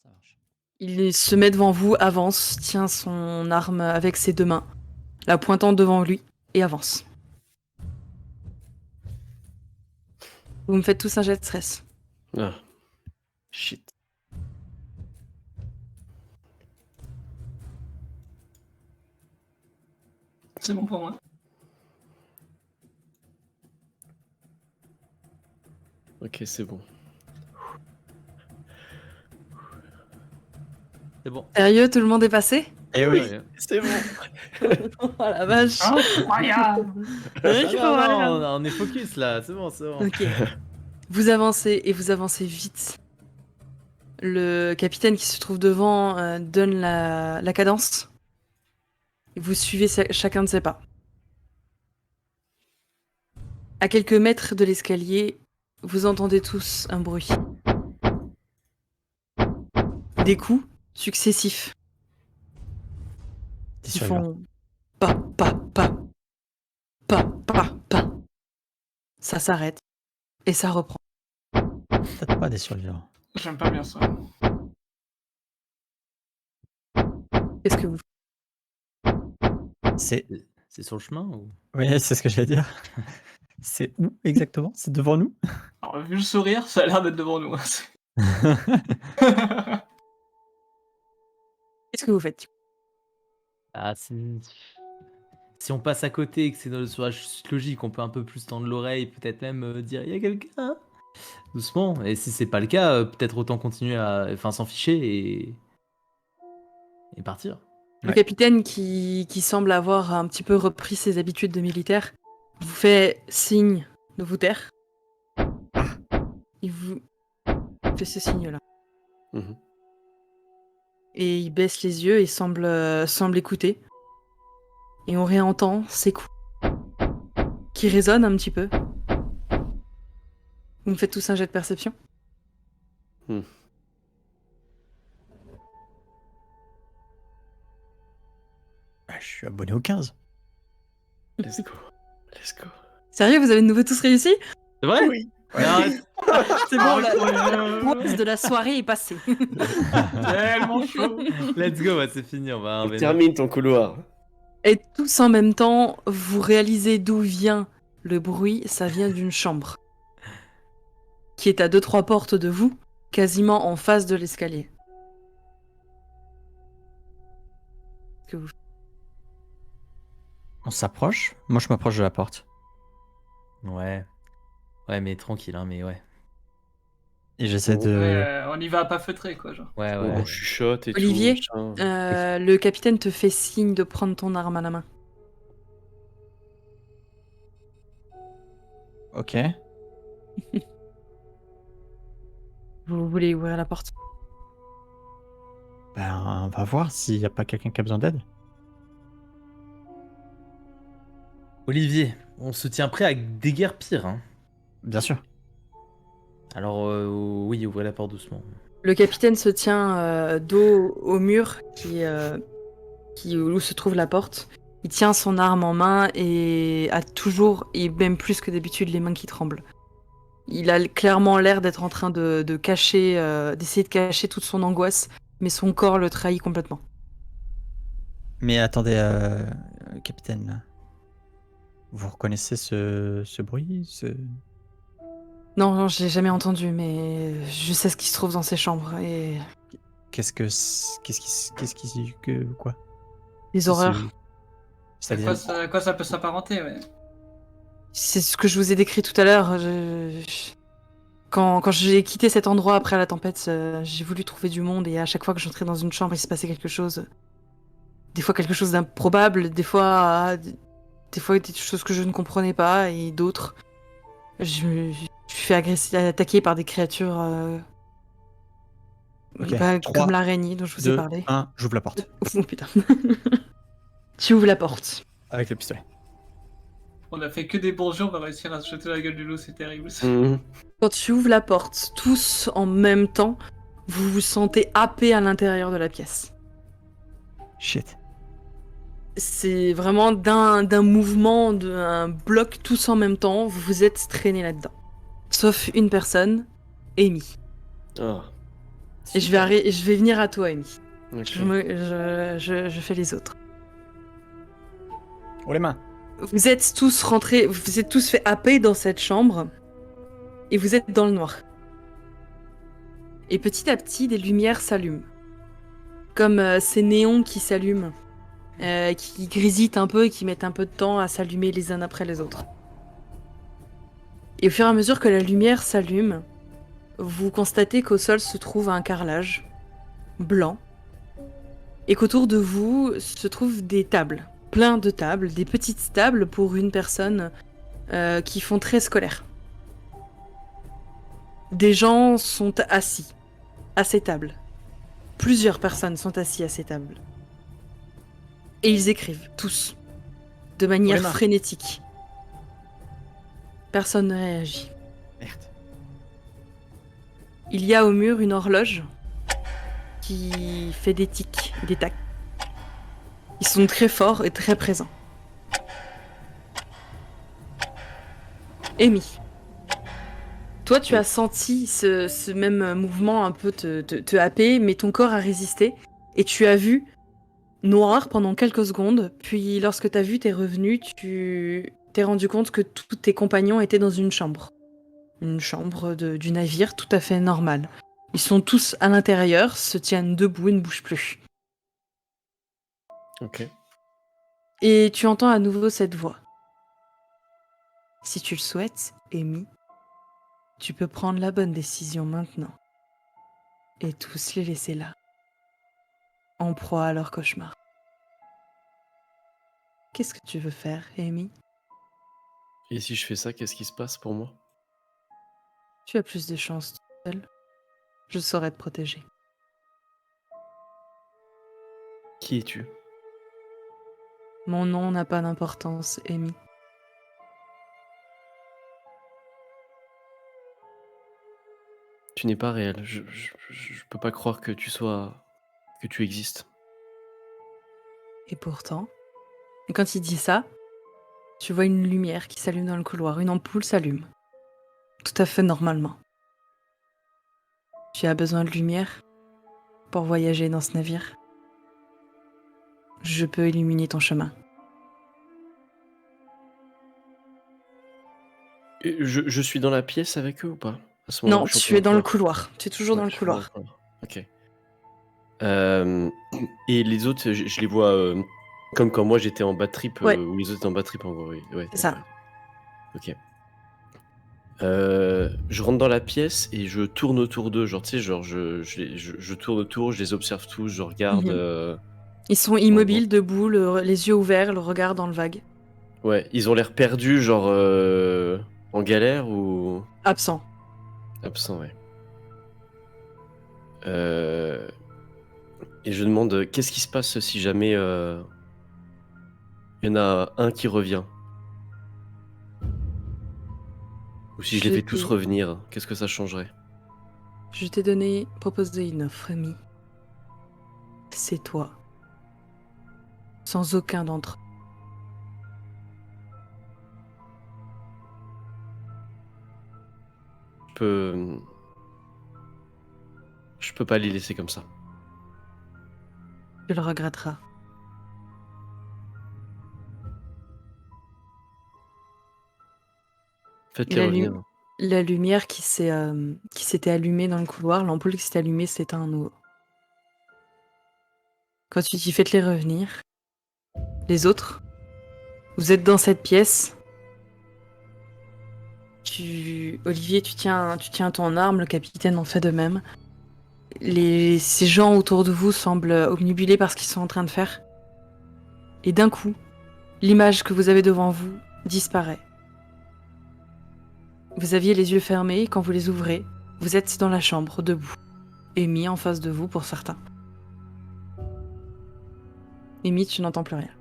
Ça marche. Il se met devant vous, avance, tient son arme avec ses 2 mains, la pointant devant lui, et avance. Vous me faites tous un jet de stress. Ah. Shit. C'est bon pour moi. Ok, c'est bon. C'est bon. Sérieux, tout le monde est passé? Eh oui. Ouais, c'est bon. Oh la vache. Incroyable. Incroyable. Non, on est focus là, c'est bon, c'est bon. Ok. Vous avancez et vous avancez vite. Le capitaine qui se trouve devant donne la cadence. Et vous suivez chacun de ses pas. À quelques mètres de l'escalier, vous entendez tous un bruit. Des coups successifs T'es qui sûr, font pas, pas, pas, pas, pas, pas. Ça s'arrête et ça reprend. peut-être pas des survivants. J'aime pas bien ça. Qu'est-ce que vous C'est sur le chemin ou? Oui, c'est ce que j'allais dire. C'est où exactement? C'est devant nous? Alors, vu le sourire, ça a l'air d'être devant nous. Qu'est-ce que vous faites? Ah, si on passe à côté et que c'est sur la suite logique, on peut un peu plus tendre l'oreille, peut-être même dire il y a quelqu'un. Doucement. Et si c'est pas le cas, peut-être autant continuer à s'en ficher et partir. Le Ouais. capitaine qui semble avoir un petit peu repris ses habitudes de militaire vous fait signe de vous taire. Il vous fait ce signe-là. Mhm. Et il baisse les yeux et semble écouter. Et on réentend ses coups qui résonnent un petit peu. Vous me faites tous un jet de perception. Bah, je suis abonné au 15. Let's go. Let's go. Sérieux, vous avez de nouveau tous réussi? C'est vrai? Oui. Mais arrête. C'est bon, la Incroyable. pause de la soirée est passée. Tellement chaud. Let's go, ouais, c'est fini, on va On revenir. termine ton couloir. Et tous en même temps, vous réalisez d'où vient le bruit. Ça vient d'une chambre qui est à 2-3 portes de vous, quasiment en face de l'escalier. Que vous... On s'approche. Moi, je m'approche de la porte. Ouais. Ouais, mais tranquille, hein, mais ouais. Et j'essaie Oh. de... On y va à pas feutrer, quoi, genre. Ouais, ouais. On chuchote et Olivier, tout. machin. le capitaine te fait signe de prendre ton arme à la main. Ok. Vous voulez ouvrir la porte? Ben, on va voir s'il n'y a pas quelqu'un qui a besoin d'aide. Olivier, on se tient prêt à des guerres pires, hein. Bien sûr. Alors, oui, ouvrez la porte doucement. Le capitaine se tient dos au mur où se trouve la porte. Il tient son arme en main et a toujours, et même plus que d'habitude, les mains qui tremblent. Il a clairement l'air d'être en train de cacher, d'essayer de cacher toute son angoisse, mais son corps le trahit complètement. Mais attendez, capitaine, là. Vous reconnaissez ce bruit Non, je l'ai jamais entendu, mais je sais ce qui se trouve dans ces chambres et Quoi? les horreurs. À C'est-à-dire... quoi ça peut s'apparenter, ouais. C'est ce que je vous ai décrit tout à l'heure. Quand j'ai quitté cet endroit après la tempête, j'ai voulu trouver du monde et à chaque fois que j'entrais dans une chambre, il se passait quelque chose. Des fois quelque chose d'improbable, des fois des choses que je ne comprenais pas et d'autres. Je me suis fait attaquer par des créatures Ok, bah, 3, comme l'araignée dont je vous ai 2, parlé. 1, j'ouvre la porte. Oh putain. Tu ouvres la porte. Avec le pistolet. On a fait que des bourgeons, on va réussir à se jeter la gueule du loup, c'est terrible. Mhm. Quand tu ouvres la porte, tous en même temps, vous vous sentez happé à l'intérieur de la pièce. Shit. C'est vraiment d'un mouvement, d'un bloc, tous en même temps, vous vous êtes traînés là-dedans. Sauf une personne, Amy. Ah. Et je vais venir à toi, Amy. Ok. Je fais les autres. Oh les mains. Vous êtes tous rentrés, vous êtes tous fait happer dans cette chambre. Et vous êtes dans le noir. Et petit à petit, des lumières s'allument. Comme ces néons qui s'allument. Qui grisitent un peu et qui mettent un peu de temps à s'allumer les uns après les autres. Et au fur et à mesure que la lumière s'allume, vous constatez qu'au sol se trouve un carrelage blanc et qu'autour de vous se trouvent des tables, plein de tables, des petites tables pour une personne qui font très scolaire. Des gens sont assis à ces tables. Plusieurs personnes sont assises à ces tables. Et ils écrivent, tous, de manière mains. frénétique. Personne ne réagit. Merde. Il y a au mur une horloge qui fait des tics, des tacs. Ils sont très forts et très présents. Amy, toi tu as senti ce même mouvement un peu te happer, mais ton corps a résisté et tu as vu noir pendant quelques secondes, puis lorsque t'as vu t'es revenu, tu t'es rendu compte que tous tes compagnons étaient dans une chambre. Une chambre du navire tout à fait normale. Ils sont tous à l'intérieur, se tiennent debout et ne bougent plus. Ok. Et tu entends à nouveau cette voix. Si tu le souhaites, Amy, tu peux prendre la bonne décision maintenant. Et tous les laisser là. En proie à leur cauchemar. Qu'est-ce que tu veux faire, Amy? Et si je fais ça, qu'est-ce qui se passe pour moi? Tu as plus de chance toute seule. Je saurai te protéger. Qui es-tu? Mon nom n'a pas d'importance, Amy. Tu n'es pas réel. Je peux pas croire que tu sois... que tu existes. Et pourtant, et quand il dit ça, tu vois une lumière qui s'allume dans le couloir. Une ampoule s'allume. Tout à fait normalement. Tu as besoin de lumière pour voyager dans ce navire. Je peux illuminer ton chemin. Et je suis dans la pièce avec eux ou pas? À ce moment-là, Non, je suis tu encore es dans le couloir. couloir. Tu es toujours Ouais, dans le je suis dans couloir. Ok. Et les autres, je les vois comme quand moi j'étais en bad trip, Ouais. ou les autres étaient en bad trip en gros. Oui. Ouais, C'est ça. d'accord. Ok. Je rentre dans la pièce et je tourne autour d'eux, genre tu sais, genre je tourne autour, je les observe tous, je regarde. Mhm. Ils sont immobiles, debout, les yeux ouverts, le regard dans le vague. Ouais, ils ont l'air perdus, genre en galère ou Absent. absents, ouais. Et je demande qu'est-ce qui se passe si jamais il y en a un qui revient, ou si je les fais tous revenir, qu'est-ce que ça changerait? Je t'ai proposé une offre, Amy. C'est toi. Sans aucun d'entre eux. Je peux pas les laisser comme ça. Tu le regretteras. Faites-les revenir. La lumière qui s'était allumée dans le couloir, l'ampoule qui s'était allumée s'éteint à nouveau. Quand tu t'y fais les revenir, les autres, vous êtes dans cette pièce. Olivier, tu tiens ton arme, le capitaine en fait de même. Ces gens autour de vous semblent obnubilés par ce qu'ils sont en train de faire. Et d'un coup, l'image que vous avez devant vous disparaît. Vous aviez les yeux fermés, quand vous les ouvrez, vous êtes dans la chambre, debout, Amy en face de vous pour certains. Amy, tu n'entends plus rien.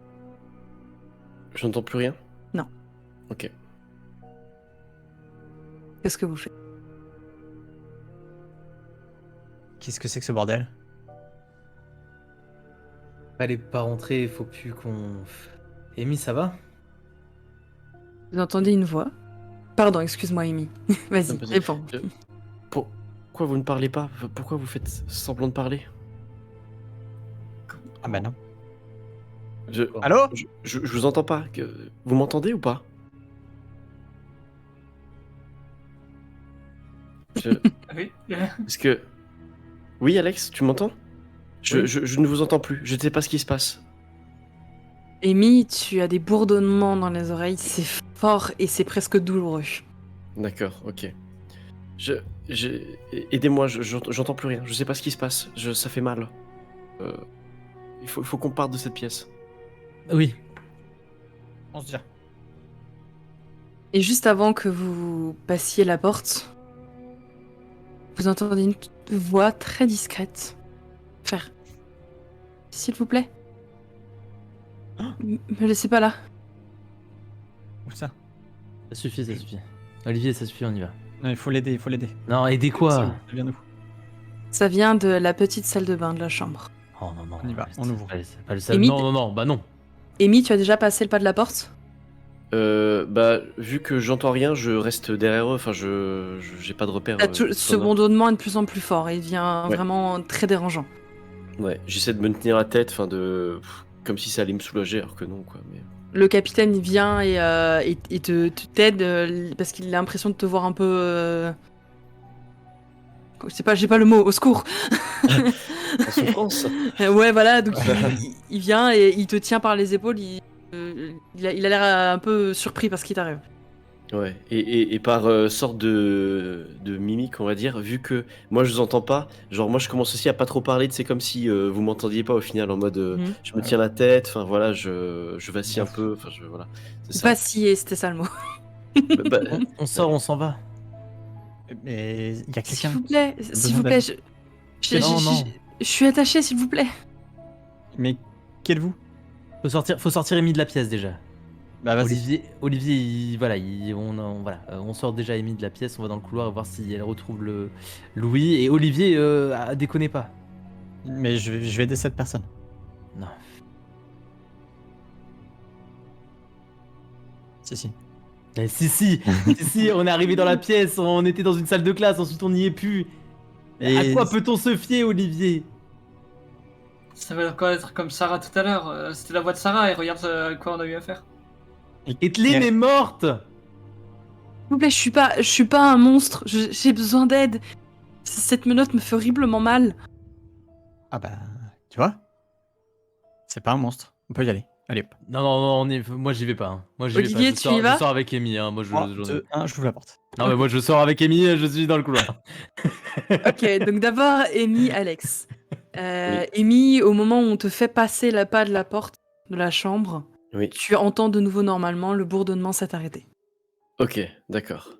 Je n'entends plus rien? Non. Ok. Qu'est-ce que vous faites? Qu'est-ce que c'est que ce bordel? Fallait pas rentrer, faut plus qu'on... Amy, ça va? Vous entendez une voix. Pardon, excuse-moi, Amy. Vas-y, Non, vas-y. réponds. pourquoi vous ne parlez pas? Pourquoi vous faites semblant de parler? Ah bah non. Je, Allô? je vous entends pas. Vous m'entendez ou pas? Oui. Est-ce que... Oui, Alex, tu m'entends? Oui. Je ne vous entends plus. Je ne sais pas ce qui se passe. Amy, tu as des bourdonnements dans les oreilles, c'est fort et c'est presque douloureux. D'accord, ok. Aidez-moi, j'entends plus rien. Je sais pas ce qui se passe. Ça fait mal. Il faut qu'on parte de cette pièce. Oui. On se dit. Et juste avant que vous passiez la porte, vous entendez une voix très discrète faire « S'il vous plaît, me laissez pas là. Où ça? Ça suffit, ça suffit. Olivier, ça suffit, on y va. Non, il faut l'aider, il faut l'aider. Non, aidez quoi? Ça vient nous. » Ça vient de la petite salle de bain de la chambre. Oh non, non. On y va, c'est on ouvre. c'est pas le seul. Amy, Non, non, non, bah non. Amy, tu as déjà passé le pas de la porte? Bah, vu que j'entends rien, je reste derrière eux. Enfin, j'ai pas de repère. Ce sonore. bourdonnement est de plus en plus fort et il devient Ouais. vraiment très dérangeant. Ouais, j'essaie de me tenir la tête, enfin comme si ça allait me soulager, alors que non, quoi. Mais... Le capitaine il vient et t'aide parce qu'il a l'impression de te voir un peu... Je sais pas, j'ai pas le mot, au secours. En souffrance. Ouais, voilà, donc il vient et il te tient par les épaules. Il a l'air un peu surpris par ce qui t'arrive. Ouais, et par sorte de mimique, on va dire, vu que moi je vous entends pas, genre moi je commence aussi à pas trop parler, c'est comme si vous m'entendiez pas au final, en mode Mhm. je me tiens la tête, enfin voilà, je vacille un peu, enfin voilà, c'est ça. Vaciller, c'était ça le mot. Bah, On sort, on s'en va. Mais il y a S'il quelqu'un. vous plaît, s'il besoin vous plaît, d'aide. Non, non. je suis attachée, s'il vous plaît. Mais qui êtes-vous? Faut sortir Amy de la pièce déjà. Bah vas-y. Olivier, voilà, voilà, on sort déjà Amy de la pièce, on va dans le couloir voir si elle retrouve le Louis. Et Olivier, déconnez pas. Mais je vais aider cette personne. Non. Si. Si, si, on est arrivé dans la pièce, on était dans une salle de classe, ensuite on n'y est plus. Et À quoi peut-on se fier, Olivier? Ça va encore être comme Sarah tout à l'heure. C'était la voix de Sarah et regarde à quoi on a eu affaire. Ethelyn est morte. S'il vous plaît, je suis pas un monstre. J'ai besoin d'aide. Cette menotte me fait horriblement mal. Ah bah, tu vois? C'est pas un monstre. On peut y aller. Allez hop. Non, moi j'y vais pas. Hein. Moi j'y vais Olivier, pas. tu y vas Je sors avec Amy. Hein. Moi, 3, 2, 1, je ouvre la porte. Non, mais moi je sors avec Amy, je suis dans le couloir. Ok, donc d'abord, Amy, Alex. Amy, au moment où on te fait passer la pas de la porte de la chambre, oui, tu entends de nouveau normalement, le bourdonnement s'est arrêté. ok, d'accord.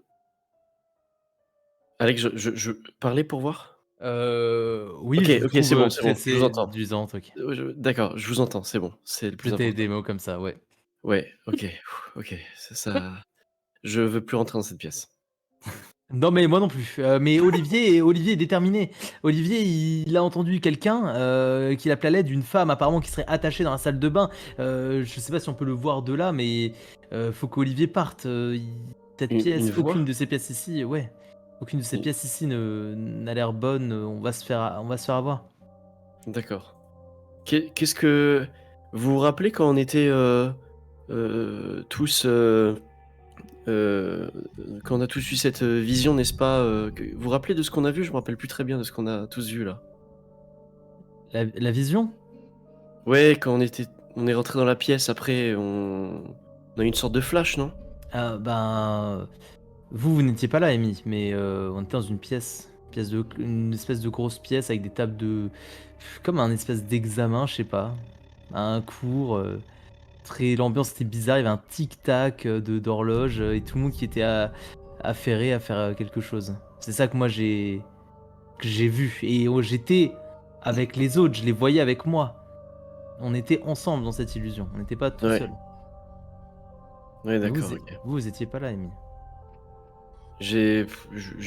Alex, je parlais pour voir? Oui, Ok, je vous ok, c'est trouve bon, je très vous entends. séduisante, ok. D'accord, je vous entends, c'est bon, c'est le plus Jeter important. des mots comme ça, ouais. Ouais, ok, ok, ça... Je veux plus rentrer dans cette pièce. Non, mais moi non plus. Mais Olivier est déterminé. Olivier, il a entendu quelqu'un qu'il appelait à l'aide, une femme apparemment qui serait attachée dans la salle de bain. Je sais pas si on peut le voir de là, mais faut qu'Olivier parte. Cette Une pièce, voix aucune de ces pièces ici, ouais. Aucune de ces Une- pièces ici n'a l'air bonne. On va se faire avoir. D'accord. Qu'est-ce que... Vous vous rappelez quand on était tous... quand on a tous eu cette vision, n'est-ce pas vous vous rappelez de ce qu'on a vu? Je me rappelle plus très bien de ce qu'on a tous vu là. La vision? Ouais, quand on est rentré dans la pièce, après on a eu une sorte de flash, non? Vous n'étiez pas là, Amy, mais on était dans une une espèce de grosse pièce avec des tables comme un espèce d'examen, je sais pas, un cours. L'ambiance était bizarre, il y avait un tic-tac d'horloge et tout le monde qui était affairé à faire quelque chose. C'est ça que que j'ai vu et j'étais avec les autres, je les voyais avec moi. On était ensemble dans cette illusion, on n'était pas tout Ouais. seul. Ouais, d'accord, ok. Vous étiez pas là, Amy. J'ai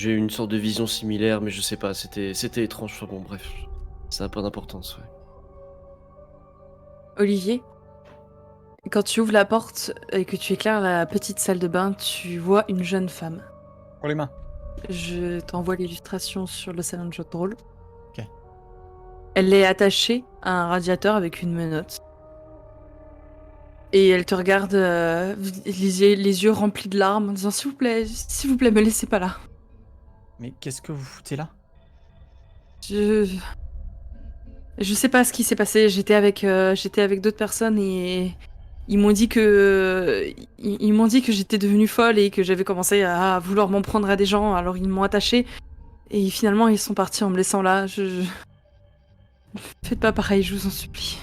eu une sorte de vision similaire, mais je sais pas, c'était étrange. Enfin bon, bref, ça n'a pas d'importance, ouais. Olivier, quand tu ouvres la porte et que tu éclaires la petite salle de bain, tu vois une jeune femme. Pour les mains. Je t'envoie l'illustration sur le salon de jeu de rôle. Ok. Elle est attachée à un radiateur avec une menotte. Et elle te regarde les yeux remplis de larmes en disant s'il vous plaît, me laissez pas là. Mais qu'est-ce que vous foutez là? Je sais pas ce qui s'est passé. J'étais avec d'autres personnes et ils m'ont dit que j'étais devenue folle et que j'avais commencé à vouloir m'en prendre à des gens. Alors ils m'ont attachée et finalement ils sont partis en me laissant là. Faites pas pareil, je vous en supplie.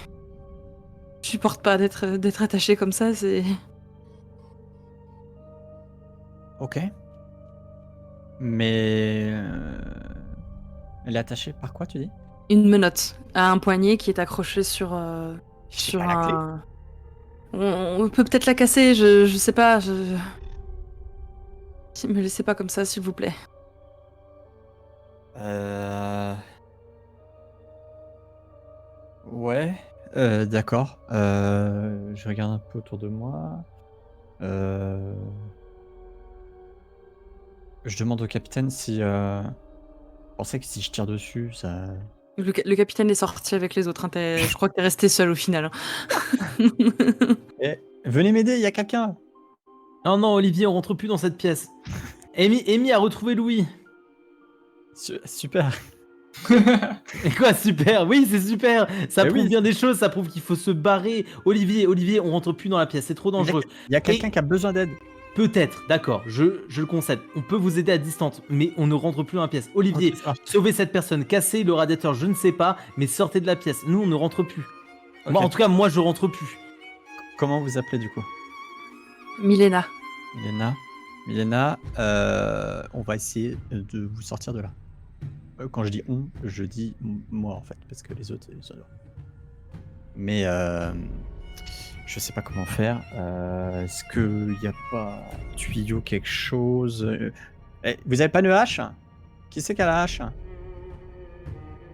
Je supporte pas d'être attachée comme ça. C'est Ok. Mais... elle est attachée par quoi, tu dis? une menotte à un poignet qui est accroché sur Pas la clé. un. On peut peut-être la casser. Je sais pas. Me laissez pas comme ça, s'il vous plaît. Ouais, d'accord. Je regarde un peu autour de moi. Je demande au capitaine si... je pensais que si je tire dessus, ça... Le capitaine est sorti avec les autres. Hein, je crois que t'es resté seul au final. Hein. Eh, venez m'aider, il y a quelqu'un! Non, non, Olivier, on rentre plus dans cette pièce. Amy a retrouvé Louis. Super. Et quoi, super? Oui, c'est super. Ça Mais prouve oui. bien des choses. Ça prouve qu'il faut se barrer. Olivier, on rentre plus dans la pièce. C'est trop dangereux. Il y a quelqu'un qui a besoin d'aide. Peut-être, d'accord, je le concède. On peut vous aider à distance, mais on ne rentre plus dans la pièce. Olivier, Ok, ça marche. sauvez cette personne, cassez le radiateur, je ne sais pas, mais sortez de la pièce. Nous, on ne rentre plus. Ok. Moi, en tout cas, moi, je rentre plus. Comment vous appelez du coup? Milena. Milena, on va essayer de vous sortir de là. Quand je dis on, je dis moi en fait, parce que les autres, ils sont dehors. Mais je sais pas comment faire. Est-ce qu'il n'y a pas un tuyau, quelque chose? Vous avez pas de hache? Qui c'est qui a la hache?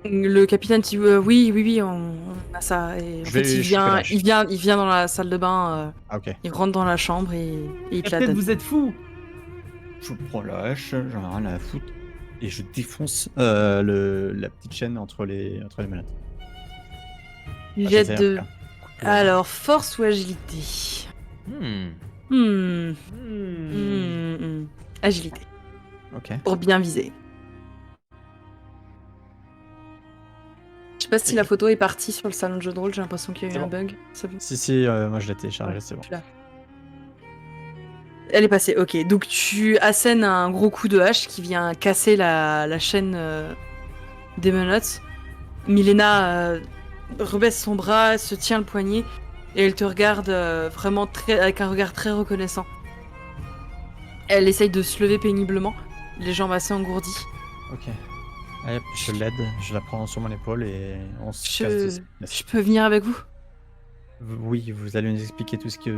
Le capitaine dit oui, on a ça. Et en Je fait, vais il choper la vient, hache. il vient dans la salle de bain. Ah ok. Il rentre dans la chambre et il te la Peut-être donne. vous êtes fou. Je prends la hache, j'en ai rien à foutre. Et je défonce la petite chaîne entre les menottes. Jet j'essaie, en de. tout cas. Alors, force ou agilité? Hmm. Agilité. Ok. Pour bien viser. Je sais pas si la photo est partie sur le salon de jeu de rôle, j'ai l'impression qu'il y a eu C'est un bon. bug. C'est bon. Si, moi je l'ai téléchargé, Ouais, c'est bon. tu l'as. Elle est passée, ok. Donc tu assènes un gros coup de hache qui vient casser la chaîne des menottes. Milena rebaisse son bras, se tient le poignet et elle te regarde vraiment avec un regard très reconnaissant. Elle essaye de se lever péniblement, les jambes assez engourdies. Ok. Allez, je l'aide, je la prends sur mon épaule et on se casse Je... d'ici. je peux venir avec vous? Oui, vous allez nous expliquer tout ce qui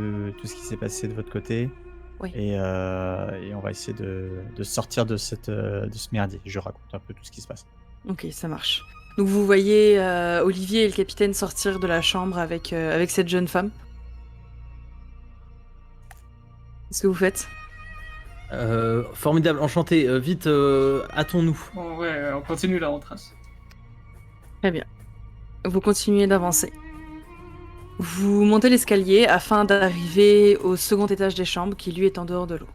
s'est passé de votre côté. Oui. Et on va essayer de sortir de ce merdier. Je raconte un peu tout ce qui se passe. Ok, ça marche. Donc vous voyez Olivier et le capitaine sortir de la chambre avec cette jeune femme. Qu'est-ce que vous faites? Formidable, enchanté. Vite, hâtons-nous. Bon, ouais, on continue là, on trace. Très bien. Vous continuez d'avancer. Vous montez l'escalier afin d'arriver au second étage des chambres qui lui est en dehors de l'eau.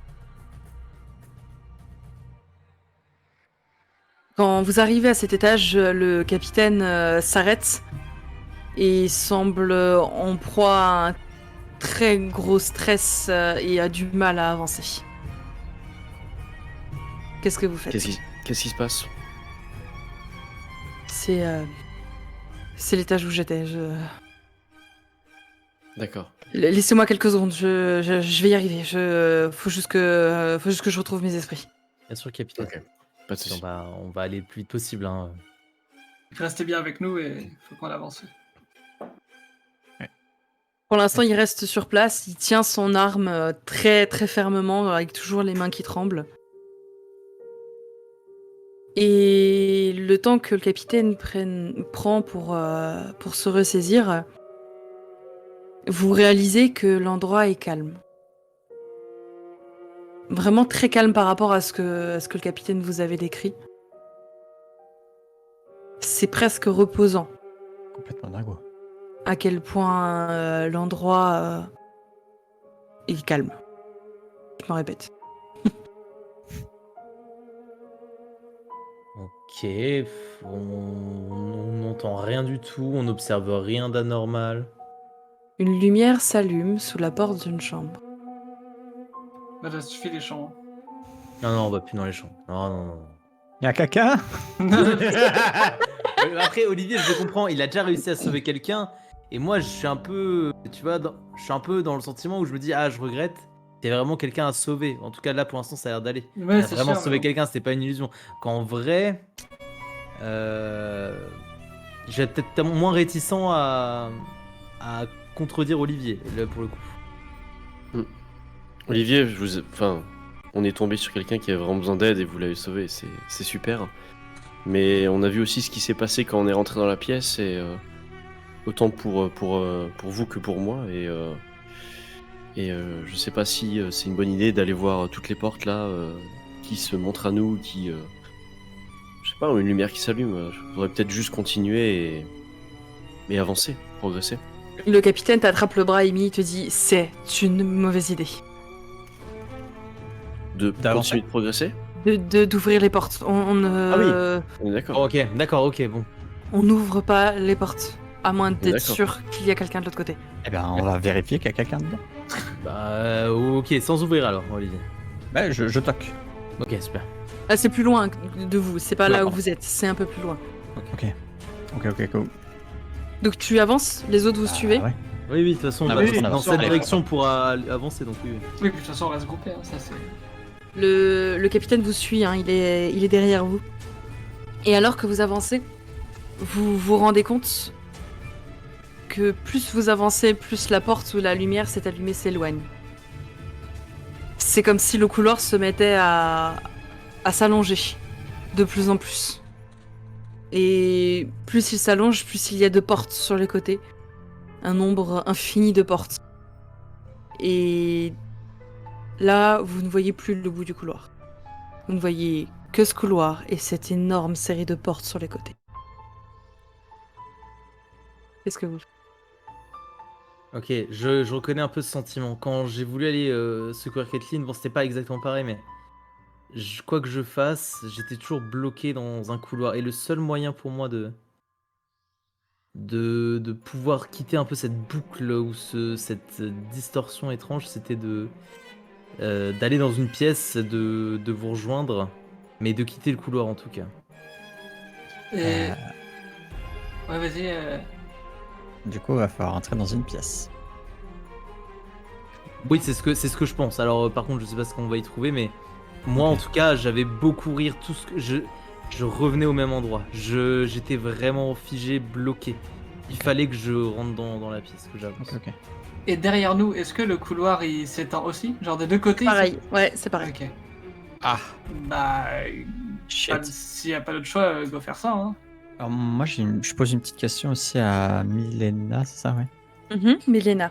Quand vous arrivez à cet étage, le capitaine s'arrête et semble en proie à un très gros stress et a du mal à avancer. Qu'est-ce que vous faites? Qu'est-ce qui se passe? C'est l'étage où j'étais. D'accord. Laissez-moi quelques secondes, je vais y arriver. Faut juste que je retrouve mes esprits. Bien sûr, capitaine. Ok. Pas de soucis. On va aller le plus vite possible. Hein. Restez bien avec nous et faut qu'on avance. Pour l'instant, il reste sur place. Il tient son arme très très fermement, avec toujours les mains qui tremblent. Et le temps que le capitaine prend pour se ressaisir, vous réalisez que l'endroit est calme. vraiment très calme par rapport à ce que le capitaine vous avait décrit. C'est presque reposant Complètement dingo. à quel point l'endroit est calme. Je me répète. Ok, on n'entend rien du tout, on n'observe rien d'anormal. Une lumière s'allume sous la porte d'une chambre. Bah, ça suffit les champs. Non, non, on va plus dans les champs. Non, non, non. Il y a caca. Après, Olivier, je le comprends, il a déjà réussi à sauver quelqu'un. Et moi, je suis un peu, tu vois, je suis un peu dans le sentiment où je me dis, ah, je regrette. Il y a vraiment quelqu'un à sauver. En tout cas, là, pour l'instant, ça a l'air d'aller. Ouais, Il a c'est vraiment sûr, sauvé mais quelqu'un, c'était pas une illusion. Qu'en vrai, j'ai peut-être moins réticent à contredire Olivier, là, pour le coup. Olivier, enfin, on est tombé sur quelqu'un qui avait vraiment besoin d'aide et vous l'avez sauvé, c'est super. Mais on a vu aussi ce qui s'est passé quand on est rentré dans la pièce et autant pour vous que pour moi et je sais pas si c'est une bonne idée d'aller voir toutes les portes là qui se montrent à nous, je sais pas, une lumière qui s'allume. Je voudrais peut-être juste continuer et avancer, progresser. Le capitaine t'attrape le bras, Amy, te dit c'est une mauvaise idée D'avancer. Continuer de progresser. d'ouvrir les portes. On ne On est d'accord. D'accord, ok, bon. on n'ouvre pas les portes à moins d'être D'accord. sûr qu'il y a quelqu'un de l'autre côté. Eh bien, on va vérifier qu'il y a quelqu'un dedans. Bah, ok, sans ouvrir alors, Olivier. Bah, je toque. Ok, super. Ah, c'est plus loin de vous, c'est pas Ouais, là où pardon. vous êtes, c'est un peu plus loin. Ok, cool. Donc tu avances, les autres vous suivez. Ouais. Oui, de toute façon, Ah on bah, va oui, dans avance. cette Allez, direction pour avancer, donc oui. Oui, puis de toute façon, on reste groupé, hein, ça c'est. Le capitaine vous suit, hein, il est derrière vous. Et alors que vous avancez, vous vous rendez compte que plus vous avancez, plus la porte où la lumière s'est allumée s'éloigne. C'est comme si le couloir se mettait à s'allonger de plus en plus. Et plus il s'allonge, plus il y a de portes sur les côtés. Un nombre infini de portes. Et là, vous ne voyez plus le bout du couloir. Vous ne voyez que ce couloir et cette énorme série de portes sur les côtés. Qu'est-ce que vous... Ok, je reconnais un peu ce sentiment. Quand j'ai voulu aller secourir Kathleen, bon, c'était pas exactement pareil, mais quoi que je fasse, j'étais toujours bloqué dans un couloir. Et le seul moyen pour moi de pouvoir quitter un peu cette boucle ou cette distorsion étrange, c'était d'aller dans une pièce, de vous rejoindre, mais de quitter le couloir en tout cas. Et. Ouais, vas-y. Du coup, il va falloir entrer dans une pièce. Oui, c'est ce que je pense. Alors par contre, je sais pas ce qu'on va y trouver, mais moi en tout cas, j'avais beau courir tout ce que je revenais au même endroit. J'étais vraiment figé, bloqué. Il fallait que je rentre dans la pièce, que j'avance. Ok. Et derrière nous, est-ce que le couloir il s'étend aussi? Genre des deux côtés? Pareil, ouais, c'est pareil. Ok. Ah, Bah. shit. S'il n'y a pas d'autre choix, go faire ça, hein. Alors, moi, je pose une petite question aussi à Milena, c'est ça, ouais? Milena.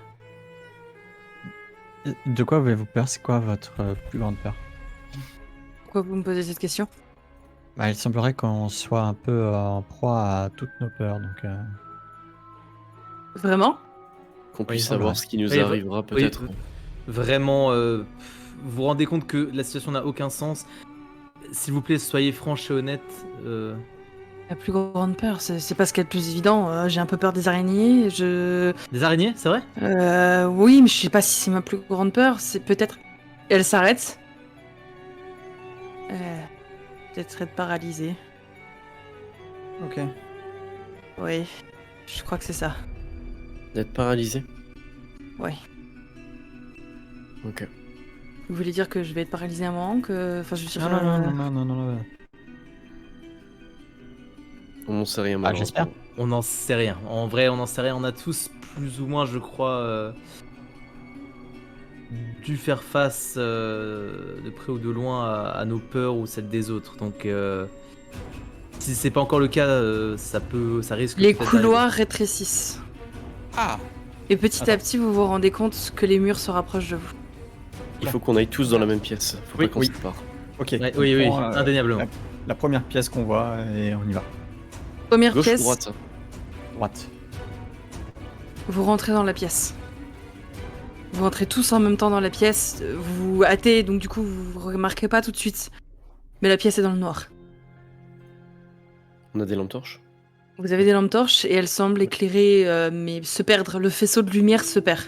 De quoi avez-vous peur? C'est quoi votre plus grande peur? Pourquoi vous me posez cette question? Bah, il semblerait qu'on soit un peu en proie à toutes nos peurs, donc... Vraiment? Qu'on puisse voilà. savoir ce qui nous Oui, arrivera peut-être. Vraiment, vous vous rendez compte que la situation n'a aucun sens. S'il vous plaît, soyez franche et honnête. La plus grande peur, c'est pas ce qu'il y a de plus évident. J'ai un peu peur des araignées. Des araignées, c'est vrai? Oui, mais je sais pas si c'est ma plus grande peur. C'est peut-être. Elle s'arrête. Peut-être être paralysée. Ok. Oui, je crois que c'est ça. D'être paralysé. Ouais. Ok. Vous voulez dire que je vais être paralysée un moment que... Enfin, je veux dire... Non. On n'en sait rien Ah, malheureusement. j'espère. On n'en sait rien. En vrai, on n'en sait rien. On a tous plus ou moins, je crois, dû faire face de près ou de loin à nos peurs ou celles des autres. Donc, si c'est pas encore le cas, ça risque. Les peut-être couloirs rétrécissent. Ah. Et petit à Attends. petit, vous vous rendez compte que les murs se rapprochent de vous. Il faut qu'on aille tous dans la même pièce. Faut Oui, pas qu'on oui. se sépare. Ok. Ouais, on oui, prend, indéniablement. la première pièce qu'on voit et on y va. Première Gauche ou pièce, droite? Droite. vous rentrez dans la pièce. Vous rentrez tous en même temps dans la pièce, vous vous hâtez, donc du coup vous remarquez pas tout de suite. Mais la pièce est dans le noir. On a des lampes torches? Vous avez des lampes torches et elles semblent éclairer, mais se perdre. Le faisceau de lumière se perd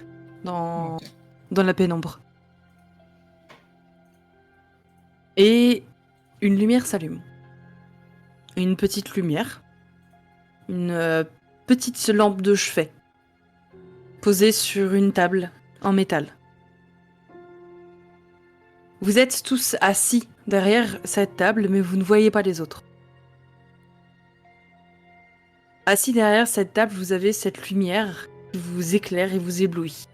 dans, Ok. dans la pénombre. Et une lumière s'allume. Une petite lumière. Une petite lampe de chevet. Posée sur une table en métal. Vous êtes tous assis derrière cette table, mais vous ne voyez pas les autres. Assis derrière cette table, vous avez cette lumière qui vous éclaire et vous éblouit.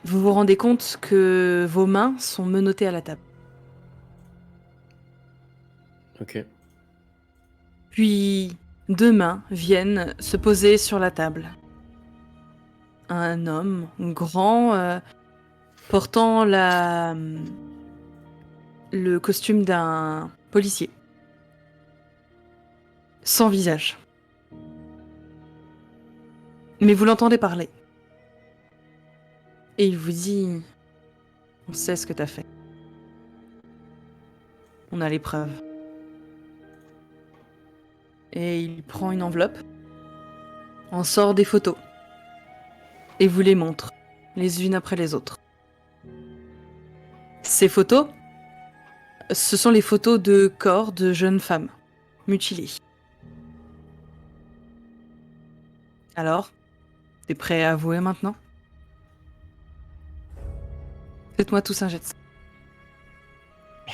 Vous vous rendez compte que vos mains sont menottées à la table. Ok. Puis deux mains viennent se poser sur la table. Un homme grand, portant le costume d'un policier. Sans visage. Mais vous l'entendez parler. Et il vous dit... On sait ce que t'as fait. On a les preuves. Et il prend une enveloppe, en sort des photos, et vous les montre, les unes après les autres. Ces photos, ce sont les photos de corps de jeunes femmes, mutilées. Alors, t'es prêt à avouer maintenant? Faites-moi tous un jet de sang.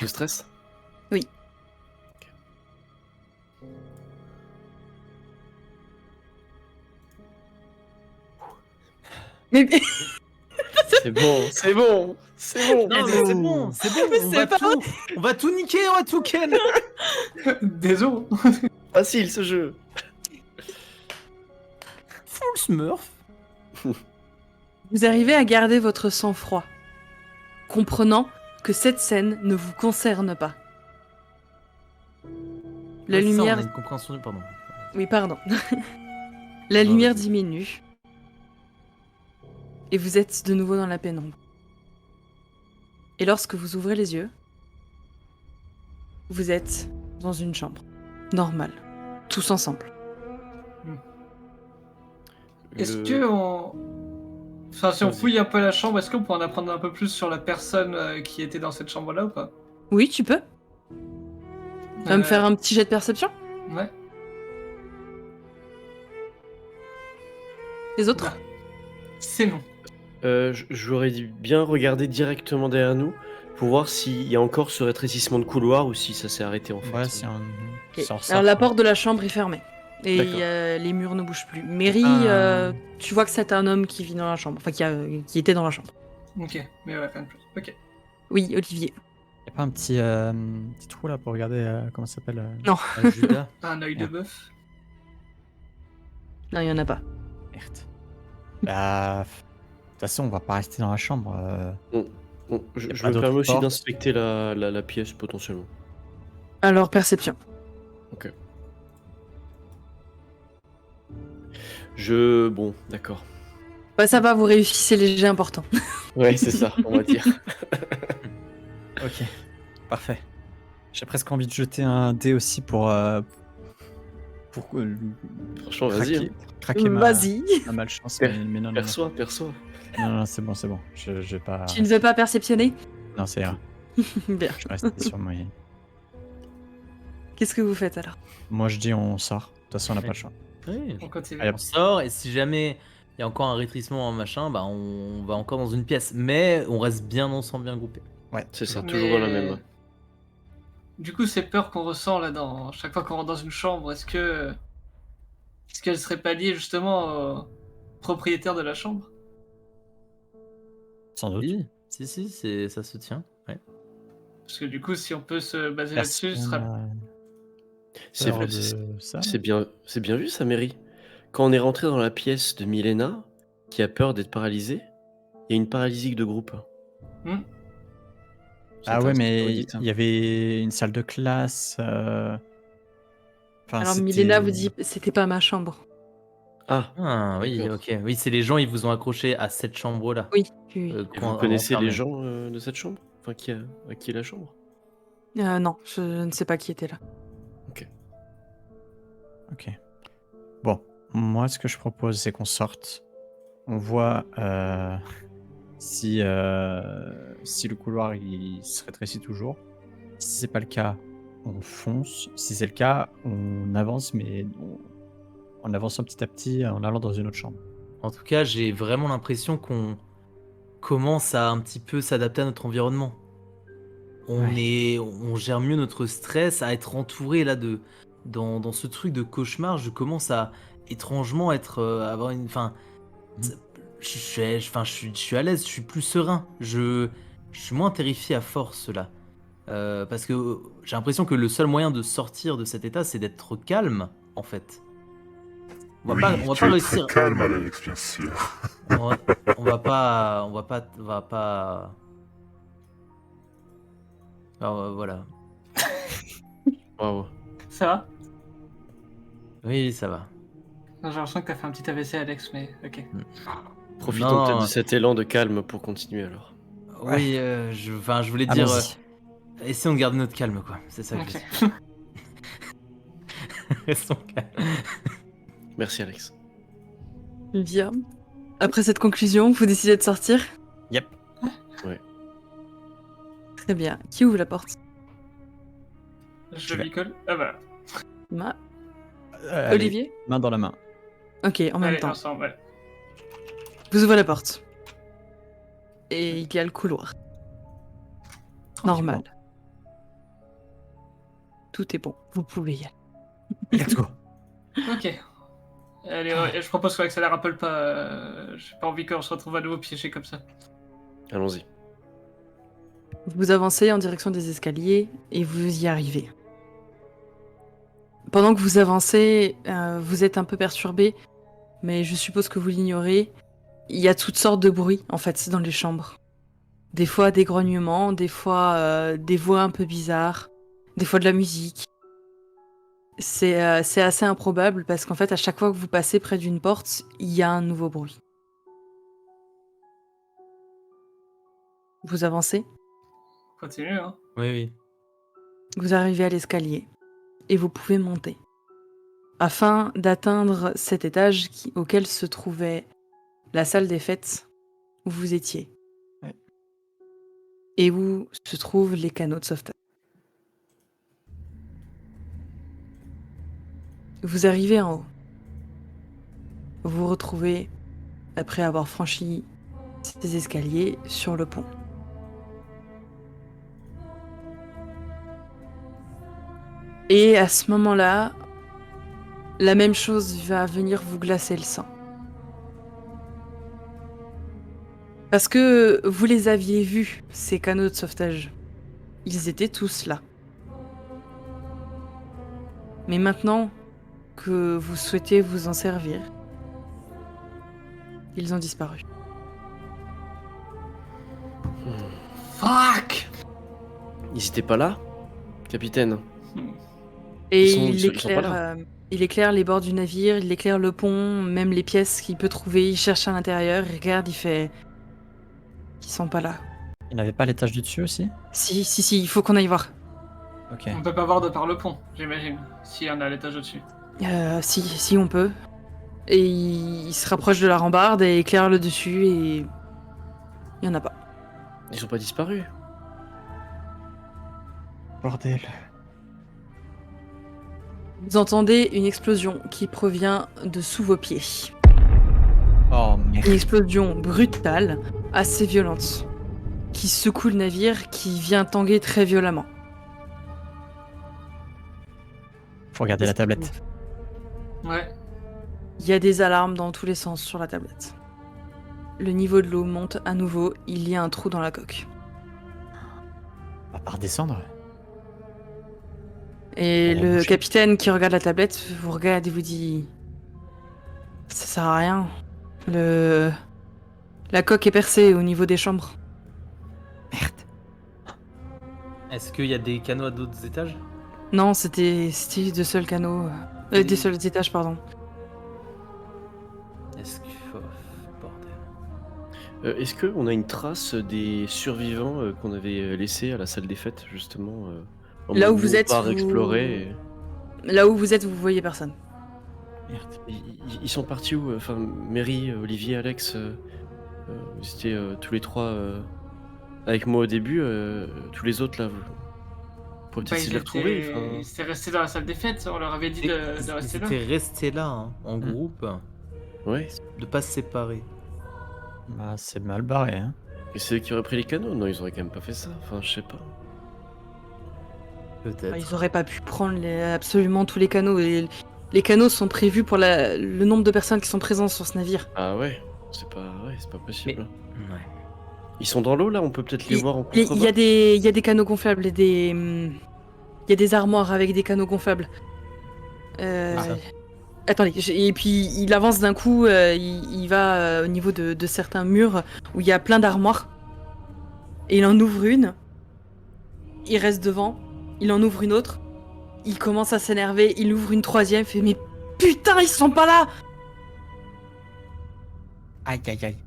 Le stress? Oui. Ok. Mais C'est bon, c'est bon, c'est bon. Non, mais c'est bon, c'est bon. Mais On c'est va, pas on va tout niquer, on va tout ken. Désolé. Facile ce jeu. Full smurf. vous arrivez à garder votre sang-froid, comprenant que cette scène ne vous concerne pas. La Ouais, c'est ça, lumière... on a une compréhension pardon. Oui, pardon. La Non, lumière vas-y. diminue. Et vous êtes de nouveau dans la pénombre. Et lorsque vous ouvrez les yeux, vous êtes dans une chambre. Normale. Tous ensemble. Est-ce Le- que on... Enfin, si on Vas-y. fouille un peu la chambre, est-ce qu'on peut en apprendre un peu plus sur la personne qui était dans cette chambre-là ou pas? Oui, tu peux. Tu vas me faire un petit jet de perception? Ouais. Les autres? Bah, c'est non. J'aurais dit bien regarder directement derrière nous pour voir s'il y a encore ce rétrécissement de couloir ou si ça s'est arrêté en fait. Ouais, si on Ok. s'en ressort, Alors la quoi. porte de la chambre est fermée. Et D'accord. les murs ne bougent plus. Mary, Ah. tu vois que c'est un homme qui vit dans la chambre. Enfin, qui était dans la chambre. Ok, mais ouais, rien de plus. Ok. Oui, Olivier. Y a pas un petit trou là pour regarder comment ça s'appelle Non. Judas. Un œil de bœuf. Non, il y en a pas. Merde. Bah, de toute façon, on va pas rester dans la chambre. Bon, je Y a je pas me d'autre permets aussi porte. d'inspecter la pièce potentiellement. Alors, perception. Bon, d'accord. Bah, ça va, vous réussissez les jets importants. Ouais, c'est ça, on va dire. Ok, parfait. J'ai presque envie de jeter un dé aussi pour Franchement, vas-y. craquer, Hein. craquer Vas-y. ma malchance. Per- Mais non, non, Perçois. non, non, c'est bon, c'est bon. Je vais pas. Tu ne veux pas perceptionner? Non, c'est rien. Bien. Je vais rester sur moi. Qu'est-ce que vous faites alors? Moi, je dis on sort. De toute façon, on n'a pas le choix. Oui. On continue. Allez, On sort et si jamais il y a encore un rétrécissement en machin, bah on va encore dans une pièce. Mais on reste bien ensemble, bien groupés. Ouais, C'est ça, Mais- toujours dans la même. Du coup, ces peurs qu'on ressent là dans chaque fois qu'on rentre dans une chambre, est-ce qu'elles seraient pas liées justement au propriétaire de la chambre? sans doute. Si, ça se tient. Ouais. Parce que du coup, si on peut se baser là-dessus, ce sera... C'est Peur vrai, de ça. c'est bien vu ça, Mary. Quand on est rentré dans la pièce de Milena, qui a peur d'être paralysée, il y a une paralysie de groupe. C'est Ah ouais, intéressant, mais redite. il y avait une salle de classe. Enfin, Alors c'était- Milena vous dit c'était pas ma chambre. Ah, Ah oui, d'accord. ok. Oui, c'est les gens, ils vous ont accroché à cette chambre-là. Oui, oui. Et vous connaissez enfermé. les gens de cette chambre? Enfin, à qui est la chambre? Non, je ne sais pas qui était là. Ok. Bon, moi, ce que je propose, c'est qu'on sorte. On voit si le couloir il se rétrécit toujours. Si c'est pas le cas, on fonce. Si c'est le cas, on avance, mais en avançant petit à petit, en allant dans une autre chambre. En tout cas, j'ai vraiment l'impression qu'on commence à un petit peu s'adapter à notre environnement. On gère mieux notre stress, à être entouré là dans ce truc de cauchemar. Je commence à étrangement être avoir une, enfin, Mhm. je suis à l'aise, je suis plus serein. Je suis moins terrifié à force là. Parce que j'ai l'impression que le seul moyen de sortir de cet état, c'est d'être calme, en fait. Oui, On va tu pas es réussir. très calme, Alex, bien sûr. On va pas. Alors, voilà. Waouh. Ça va? Oui, ça va. Non, j'ai l'impression que t'as fait un petit AVC, Alex, mais ok. Profitons Non, peut-être de cet élan de calme pour continuer alors. oui, je voulais dire, Allons-y. essayons de garder notre calme, quoi. C'est ça que je Ok. dis. Restons calmes. Merci Alex. Bien. Après cette conclusion, vous décidez de sortir? Yep. Très bien. Qui ouvre la porte? Je vais. lui colle. Ah bah, Allez, Olivier? main dans la main. Ok, en même allez, temps. ensemble, ouais. Vous ouvrez la porte. Et il y a le couloir. Normal. Tout est bon. Vous pouvez y aller. Let's go. Ok. Allez, ouais, je propose qu'on accélère un peu le pas. J'ai pas envie qu'on se retrouve à nouveau piégé comme ça. Allons-y. Vous avancez en direction des escaliers et vous y arrivez. Pendant que vous avancez, vous êtes un peu perturbé, mais je suppose que vous l'ignorez. Il y a toutes sortes de bruits, en fait, dans les chambres. Des fois des grognements, des fois des voix un peu bizarres, des fois de la musique. C'est assez improbable parce qu'en fait, à chaque fois que vous passez près d'une porte, il y a un nouveau bruit. Vous avancez, Continue, hein. Oui, oui. vous arrivez à l'escalier et vous pouvez monter. Afin d'atteindre cet étage auquel se trouvait la salle des fêtes où vous étiez. Ouais. Et où se trouvent les canaux de sauvetage. Vous arrivez en haut. Vous vous retrouvez, après avoir franchi ces escaliers, sur le pont. Et à ce moment-là, la même chose va venir vous glacer le sang. Parce que vous les aviez vus, ces canaux de sauvetage. Ils étaient tous là. Mais maintenant que vous souhaitez vous en servir, ils ont disparu. Fuck! Ils étaient pas là, capitaine? Et Ils sont pas là. il éclaire les bords du navire, il éclaire le pont, même les pièces qu'il peut trouver. Il cherche à l'intérieur, il regarde, il fait... Ils sont pas là. Il n'avait pas l'étage du dessus aussi? Si, il faut qu'on aille voir. Ok. On peut pas voir de par le pont, j'imagine. S'il y en a à l'étage au-dessus. Si on peut. Et il se rapproche de la rambarde et éclaire le dessus et... Il y en a pas. Ils sont pas disparus. Bordel. Vous entendez une explosion qui provient de sous vos pieds. Oh Une merde. explosion brutale, assez violente, qui secoue le navire, qui vient tanguer très violemment. Faut regarder la tablette. Ouais. Il y a des alarmes dans tous les sens sur la tablette. Le niveau de l'eau monte à nouveau, il y a un trou dans la coque. On va pas redescendre. Et On le rebouche. capitaine qui regarde la tablette vous regarde et vous dit... Ça sert à rien. La coque est percée au niveau des chambres. Est-ce qu'il y a des canaux à d'autres étages? Non, c'était deux seuls canaux. Des seuls étages, pardon. Est-ce que... oh, bordel. Est-ce qu'on a une trace des survivants qu'on avait laissés à la salle des fêtes, justement en Là mode où vous nous, on êtes, part vous- explorer Là où vous êtes, vous voyez personne. Merde. Ils sont partis où? Enfin, Mary, Olivier, Alex, vous étiez tous les trois avec moi au début. Tous les autres, là, vous pourrez peut-être Bah, essayer de les retrouver. Enfin, C'était resté dans la salle des fêtes, on leur avait dit de Ils rester là. étaient restés là, hein, en groupe, ouais. de pas se séparer. Bah, c'est mal barré, hein. Et c'est eux qui auraient pris les canaux? Non, ils auraient quand même pas fait ça. Enfin, je sais pas. Peut-être. Ils auraient pas pu prendre absolument tous les canaux. Et les canaux sont prévus pour le nombre de personnes qui sont présentes sur ce navire. Ah ouais, c'est pas possible. Mais- hein. Ouais. Ils sont dans l'eau là, on peut peut-être les voir en Il y contrebas. a des canaux gonflables et il y a des armoires avec des canaux gonflables. Ça. Attendez, et puis il avance d'un coup, il va au niveau de certains murs où il y a plein d'armoires. Et il en ouvre une. Il reste devant. Il en ouvre une autre. Il commence à s'énerver. Il ouvre une troisième. Il fait mais putain, ils sont pas là! Aïe, aïe, aïe.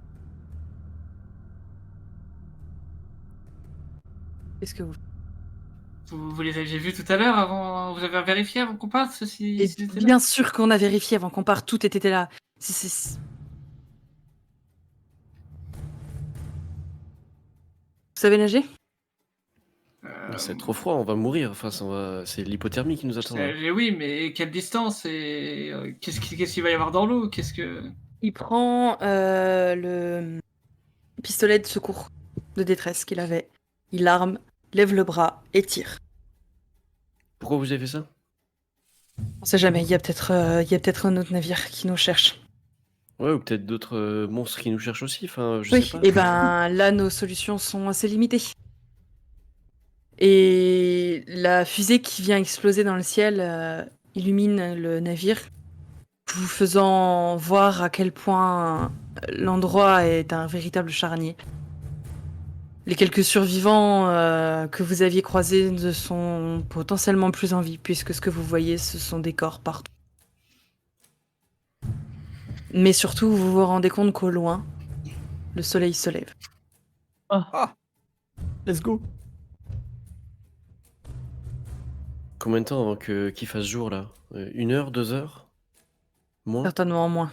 Qu'est-ce que vous Vous les aviez vus tout à l'heure avant. Vous avez vérifié avant qu'on parte si Et s'ils étaient là? bien sûr qu'on a vérifié avant qu'on parte, tout était là. Vous savez nager? C'est trop froid, on va mourir. Enfin, c'est l'hypothermie qui nous attend. là. Oui, mais quelle distance et qu'est-ce qu'il va y avoir dans l'eau? Qu'est-ce que. Il prend le pistolet de secours de détresse qu'il avait. Il l'arme, lève le bras et tire. Pourquoi vous avez fait ça? On sait jamais, il y a peut-être un autre navire qui nous cherche. Ouais, ou peut-être d'autres monstres qui nous cherchent aussi. Enfin, je Oui, sais pas. et ben là, nos solutions sont assez limitées. Et la fusée qui vient exploser dans le ciel illumine le navire, vous faisant voir à quel point l'endroit est un véritable charnier. Les quelques survivants que vous aviez croisés ne sont potentiellement plus en vie, puisque ce que vous voyez, ce sont des corps partout. Mais surtout, vous vous rendez compte qu'au loin, le soleil se lève. Let's go. Combien de temps avant qu'il fasse jour là? 1 heure, 2 heures? Moins? Certainement moins.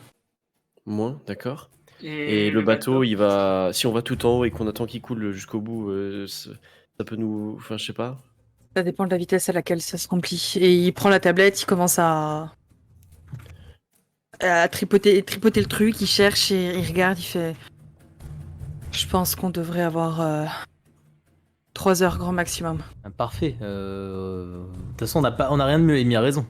Moins, d'accord. Et le bateau, il va. Si on va tout en haut et qu'on attend qu'il coule jusqu'au bout, ça peut nous. Enfin, je sais pas. Ça dépend de la vitesse à laquelle ça se remplit. Et il prend la tablette, il commence à tripoter le truc, il cherche et il regarde, il fait... Je pense qu'on devrait avoir 3 heures grand maximum. Parfait. De toute façon, on a rien de mieux. Amy a raison.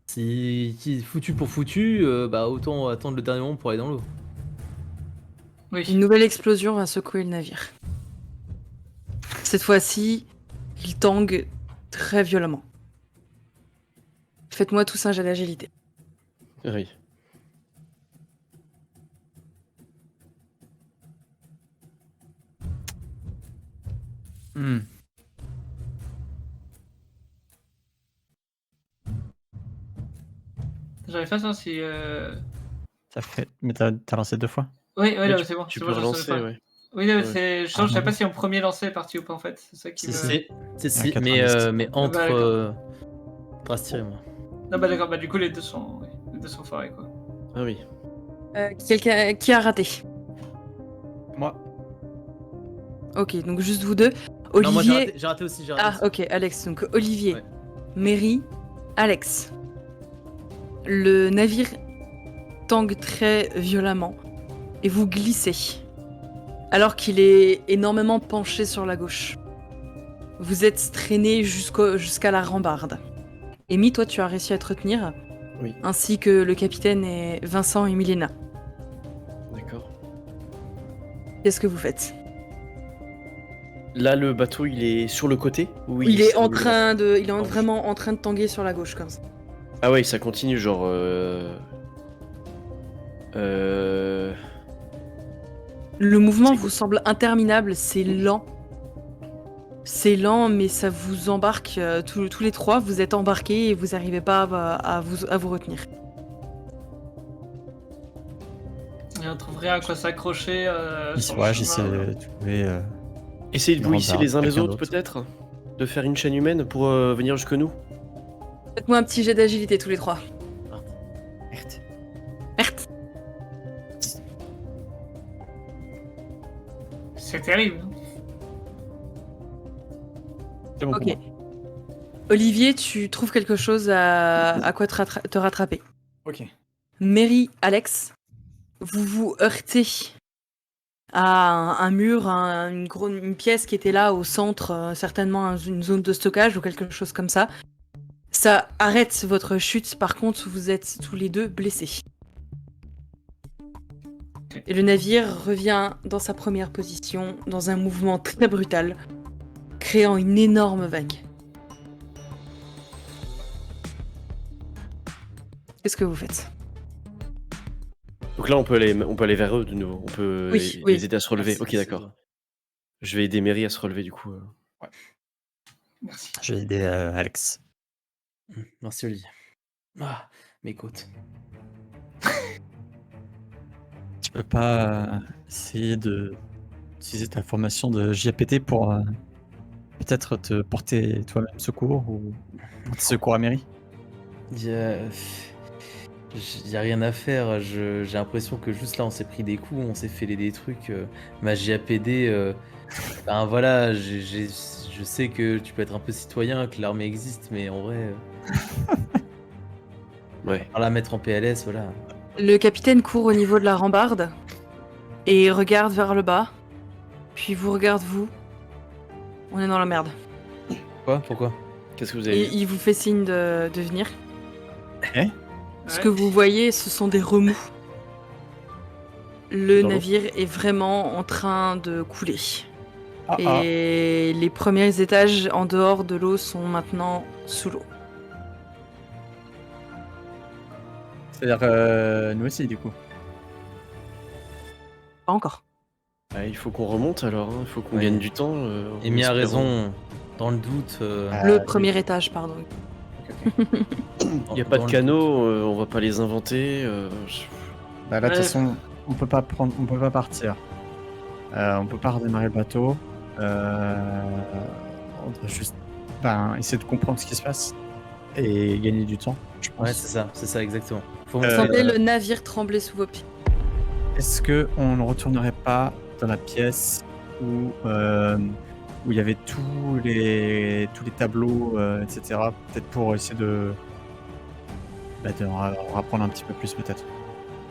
Si foutu pour foutu, bah autant attendre le dernier moment pour aller dans l'eau. Oui. Une nouvelle explosion va secouer le navire. Cette fois-ci, il tangue très violemment. Faites-moi tous un jet d'agilité. Oui. J'avais fait ça si. Ça fait. Mais t'as lancé 2 fois? Oui, Mais là, c'est bon. Tu c'est peux bon, je relancer, savais pas. ouais. Oui, là, Ouais. je Ah, savais pas non. si en premier lancé est parti ou pas en fait. C'est ça qui me. Si, À mais 90. entre... Bah, d'accord. Rastir et moi. Non, bah d'accord, bah du coup les deux sont forés quoi. Ah oui. Quelqu'un qui a raté? Moi. Ok, donc juste vous deux. Non, moi Olivier... j'ai raté aussi, j'ai raté Ah, aussi. ok, Alex. Donc Olivier, Ouais. Mary, Alex. Le navire tangue très violemment et vous glissez. Alors qu'il est énormément penché sur la gauche. Vous êtes traîné jusqu'à la rambarde. Amy, toi, tu as réussi à te retenir. Oui. Ainsi que le capitaine et Vincent et Milena. D'accord. Qu'est-ce que vous faites? Là, le bateau, il est sur le côté ou Il est s'annule en train de, il est Oh. vraiment en train de tanguer sur la gauche comme ça. Ah ouais, ça continue, genre. Le mouvement C'est vous semble interminable, c'est lent. C'est lent, mais ça vous embarque tous les trois. Vous êtes embarqués et vous n'arrivez pas à vous retenir. Et on trouve rien à quoi s'accrocher. sur le Ouais, chemin. j'essaie de trouver. Essayez de Une vous hisser rambarde, les uns les quelqu'un autres, d'autre. peut-être. De faire une chaîne humaine pour venir jusque nous. Faites-moi un petit jet d'agilité tous les trois. Merde. Merde. C'est terrible. C'est bon pour Ok. moi. Olivier, tu trouves quelque chose à quoi te rattraper. Ok. Mary, Alex, vous vous heurtez à un mur, une pièce qui était là au centre, certainement une zone de stockage ou quelque chose comme ça. Ça arrête votre chute, par contre, vous êtes tous les deux blessés. Et le navire revient dans sa première position, dans un mouvement très brutal, créant une énorme vague. Qu'est-ce que vous faites ? Donc là, on peut aller vers eux de nouveau. On peut Oui, les aider à se relever. Merci, Ok, d'accord. Je vais aider Mary à se relever du coup. Merci. Je vais aider Alex. Merci Olivier. Ah, mes côtes. Tu peux pas essayer de utiliser ta formation de JAPT pour peut-être te porter toi-même secours ou porter secours à Mary? Il y a rien à faire. J'ai l'impression que juste là, on s'est pris des coups, on s'est fait des trucs. Ma JAPD, ben voilà, je sais que tu peux être un peu citoyen, que l'armée existe, mais en vrai, Ouais. par la mettre en PLS, voilà. Le capitaine court au niveau de la rambarde et regarde vers le bas, puis vous regarde vous. On est dans la merde. Quoi? Pourquoi? Qu'est-ce que vous avez Et vu il vous fait signe de venir. Ce Ouais. que vous voyez, ce sont des remous. Le Dans l'eau navire est vraiment en train de couler. Ah, Et les premiers étages en dehors de l'eau sont maintenant sous l'eau. C'est-à-dire nous aussi du coup. Pas encore. Il faut qu'on remonte alors, hein. Il faut qu'on Oui. gagne du temps. Amy a espérant- raison. Dans le doute. Le premier étage, pardon. Il n'y a dans pas de le canaux, on va pas les inventer. Bah là de toute Ouais. façon, on peut pas partir. On peut pas redémarrer le bateau. On doit juste essayer de comprendre ce qui se passe et gagner du temps, je pense. Ouais, c'est ça, exactement. Faut Vous montrer, sentez le navire trembler sous vos pieds. Est-ce que on ne retournerait pas dans la pièce où il y avait tous les tableaux, etc. Peut-être pour essayer de en apprendre un petit peu plus peut-être.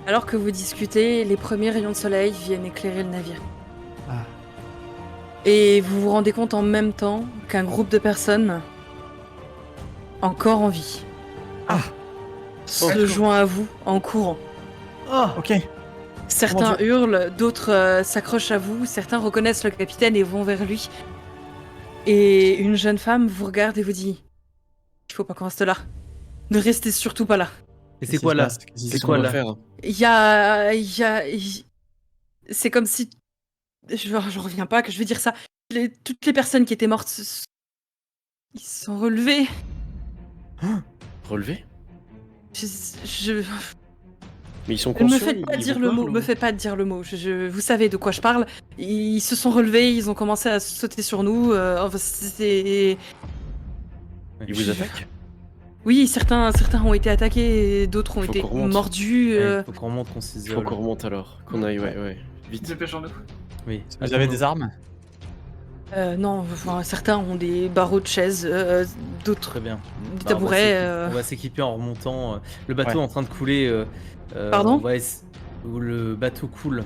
Alors que vous discutez, les premiers rayons de soleil viennent éclairer le navire. Ah. Et vous vous rendez compte en même temps qu'un groupe de personnes, encore en vie, se joint à vous en courant. Ok. Certains hurlent, d'autres s'accrochent à vous, certains reconnaissent le capitaine et vont vers lui. Et une jeune femme vous regarde et vous dit « Il faut pas qu'on reste là. Ne restez surtout pas là. Et c'est quoi là? Qu'est-ce quoi, qu'on va là faire » Il y a... C'est comme si... Je reviens pas que je vais dire ça. Toutes les personnes qui étaient mortes, ils se sont relevés. Relever Je... Mais ils sont Me conscients. faites pas ils dire vont le pas, mot, ou- me faites pas dire le mot. Vous savez de quoi je parle. Ils se sont relevés, ils ont commencé à sauter sur nous. Enfin, c'est... Ils vous attaquent Oui, certains ont été attaqués, et d'autres ont Faut été qu'on remonte. mordus. Ouais, faut qu'on remonte, qu'on Il faut s'isole. qu'on remonte alors. Qu'on aille, ouais. Vite. Dépêchons-nous. Oui. Vous avez des armes? Non, enfin, certains ont des barreaux de chaises, d'autres Très bien. des Bah, tabourets. on va s'équiper en remontant. Le bateau Ouais. est en train de couler. Pardon on va où le bateau coule.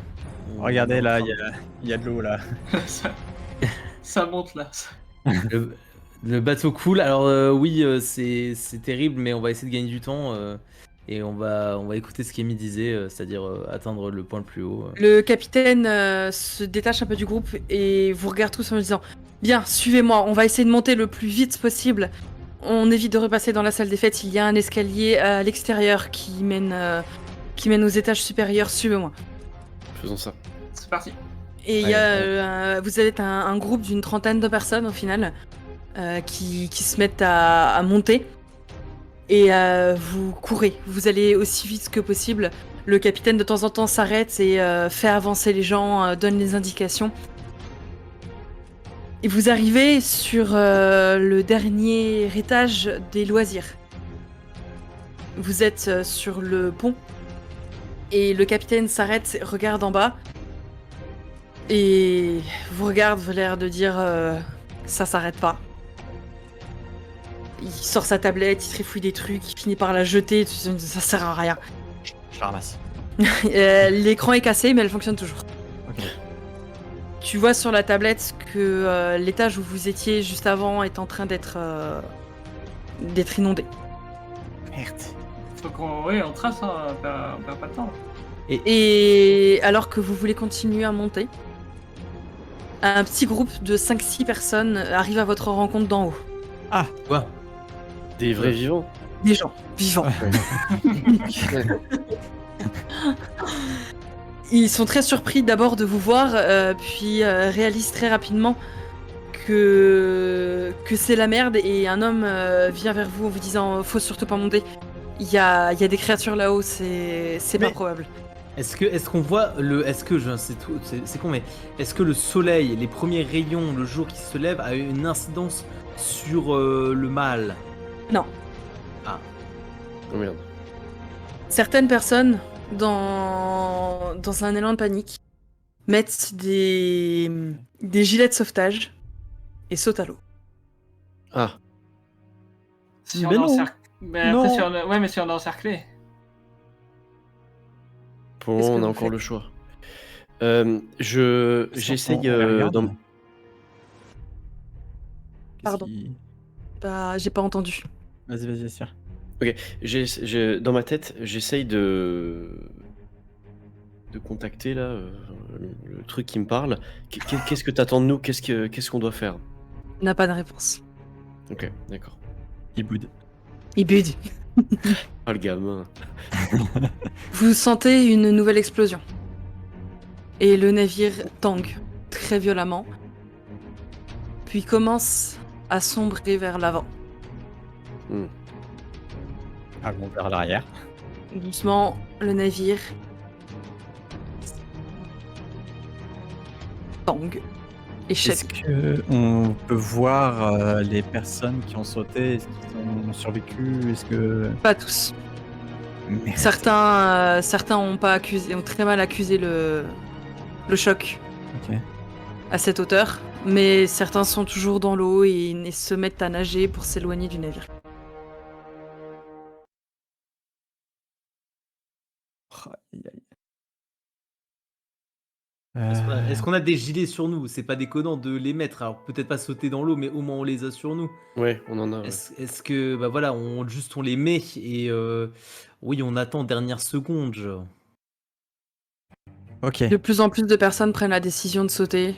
Regardez là, il y a de l'eau là. ça monte là. Le bateau coule. Alors oui, c'est terrible, mais on va essayer de gagner du temps. Et on va écouter ce qu'Amy disait, c'est-à-dire atteindre le point le plus haut. Le capitaine se détache un peu du groupe et vous regarde tous en disant « Bien, suivez-moi, on va essayer de monter le plus vite possible. On évite de repasser dans la salle des fêtes, il y a un escalier à l'extérieur qui mène aux étages supérieurs, suivez-moi. » Faisons ça. C'est parti. Et il y a, vous êtes un groupe d'une 30aine de personnes au final qui se mettent à monter. Et vous courez, vous allez aussi vite que possible. Le capitaine de temps en temps s'arrête et fait avancer les gens, donne les indications. Et vous arrivez sur le dernier étage des loisirs. Vous êtes sur le pont et le capitaine s'arrête, regarde en bas et vous regarde, l'air de dire ça s'arrête pas. Il sort sa tablette, il trifouille des trucs, il finit par la jeter, ça sert à rien. Je la ramasse. L'écran est cassé mais elle fonctionne toujours. Ok. Tu vois sur la tablette que l'étage où vous étiez juste avant est en train d'être inondé. Merde. Faut on trace, hein, on perd pas de temps. Et alors que vous voulez continuer à monter, un petit groupe de 5-6 personnes arrive à votre rencontre d'en haut. Quoi? Des vrais vivants. Des gens vivants. Ils sont très surpris d'abord de vous voir, puis réalisent très rapidement que c'est la merde et un homme vient vers vous en vous disant faut surtout pas monter. Il y a des créatures là-haut, c'est pas Mais- probable. Est-ce qu'on voit le. Est-ce que. C'est con, mais. Est-ce que le soleil, les premiers rayons, le jour qui se lève, a eu une incidence sur le mal? Oh merde. Certaines personnes, dans un élan de panique, mettent des gilets de sauvetage et sautent à l'eau. Ah, Si Mais on est non. encerclé. Mais Non. après, ouais, mais si on est encerclé. pour le Qu'est-ce moment, que on a vous encore faites le choix. Est-ce J'essaye qu'on les regarde dans... Qu'est-ce Pardon. qui- Bah, j'ai pas entendu. Vas-y, sûr. Dans ma tête, j'essaye de contacter là le truc qui me parle. Qu'est-ce que t'attends de nous? Qu'est-ce qu'on doit faire? On n'a pas de réponse. Ok, d'accord. Il boude. Il bud. Ah le gamin. Vous sentez une nouvelle explosion. Et le navire tangue très violemment, puis commence à sombrer vers l'avant. Allons vers l'arrière. Doucement, le navire tangue, Est-ce échec. qu'on peut voir les personnes qui ont sauté? Est-ce qu'ils ont survécu? Est-ce que... Pas tous. Merde. Certains ont très mal accusé le choc Ok. à cette hauteur, mais certains sont toujours dans l'eau et se mettent à nager pour s'éloigner du navire. Aïe, aïe. Est-ce qu'on a des gilets sur nous? C'est pas déconnant de les mettre. Alors peut-être pas sauter dans l'eau, mais au moins on les a sur nous. Ouais, on en a. Ouais. Est-ce que. Bah voilà, on les met et. Oui, on attend dernière seconde, genre. Ok. De plus en plus de personnes prennent la décision de sauter.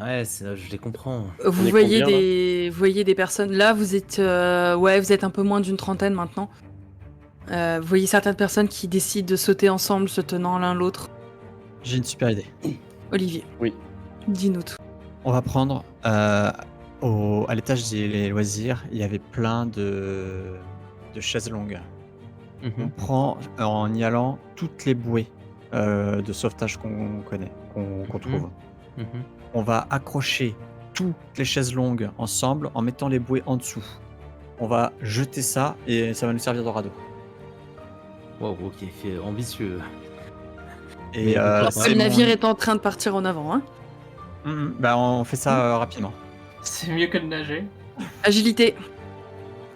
Ouais, je les comprends. Vous est voyez combien, vous voyez des personnes. Là, vous êtes un peu moins d'une 30aine maintenant. Vous voyez certaines personnes qui décident de sauter ensemble, se tenant l'un l'autre. J'ai une super idée. Olivier. Oui. Dis-nous tout. On va prendre à l'étage des loisirs, il y avait plein de chaises longues. On Mhm. prend en y allant toutes les bouées de sauvetage qu'on connaît, qu'on trouve. Mhm. On va accrocher toutes les chaises longues ensemble en mettant les bouées en dessous. On va jeter ça et ça va nous servir de radeau. Wow, ok, fait ambitieux. Et Mais Alors c'est que le navire mon- est en train de partir en avant. Hein. Bah, on fait ça rapidement. C'est mieux que de nager. Agilité.